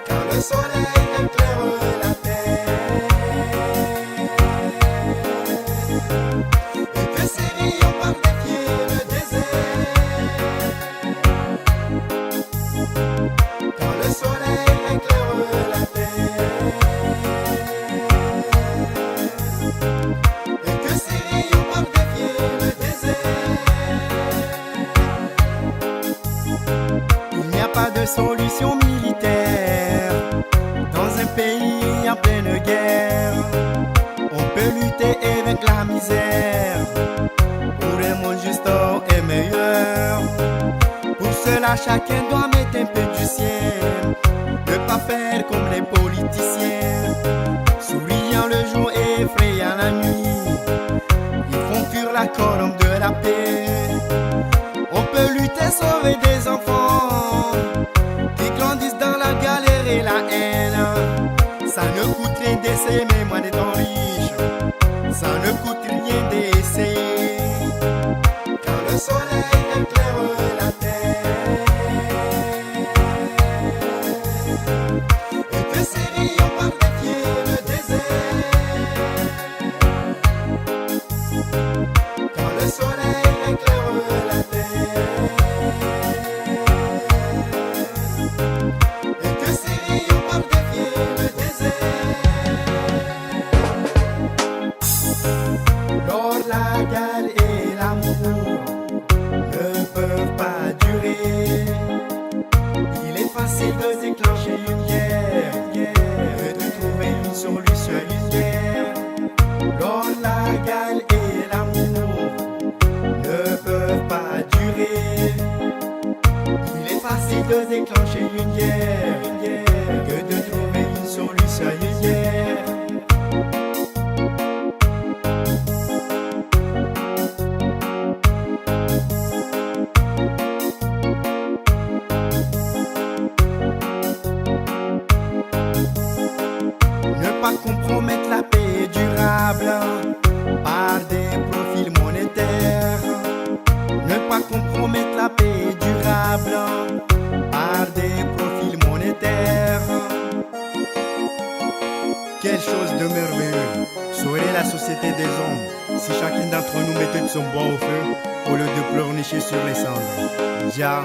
Quand le soleil éclaire la terre et que ses rayons partent défier le désert. Quand le soleil éclaire la terre et que ses rayons partent défier le désert. Il n'y a pas de solution militaire dans un pays en pleine guerre. On peut lutter avec la misère pour un monde juste et meilleur. Pour cela chacun doit mettre un peu du sien, ne pas faire comme les politiciens, souriant le jour et effrayant la nuit. Ils font fuir la colombe de la paix. On peut lutter, sauver des enfants qui grandissent dans la galère et la haine. Ça ne coûte rien d'essayer, mais moins d'étant riche. Ça ne coûte rien d'essayer. Quand le soleil éclaire la terre et que ses rayons partent défier le désert. Quand le soleil éclaire la terre et que ses rayons partent défier le désert. Lors la guerre et l'amour ne peuvent pas durer. Il est facile de déclencher une guerre et de trouver une solution à une guerre. Lors la guerre et l'amour ne peuvent pas durer. Il est facile de déclencher une guerre que de trouver une solution à une guerre. Ne pas compromettre la paix durable par des profils monétaires. Ne pas compromettre la paix durable par des profils monétaires. Quelle chose de merveilleux serait la société des hommes si chacun d'entre nous mettait de son bois au feu au lieu de pleurnicher sur les cendres. Jah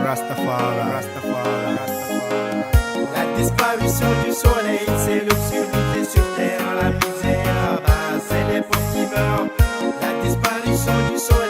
Rastafari, Rastafari, Rastafari. La disparition du soleil, c'est l'obscurité sur terre, la misère à bas, c'est les pauvres qui meurent. La disparition du soleil.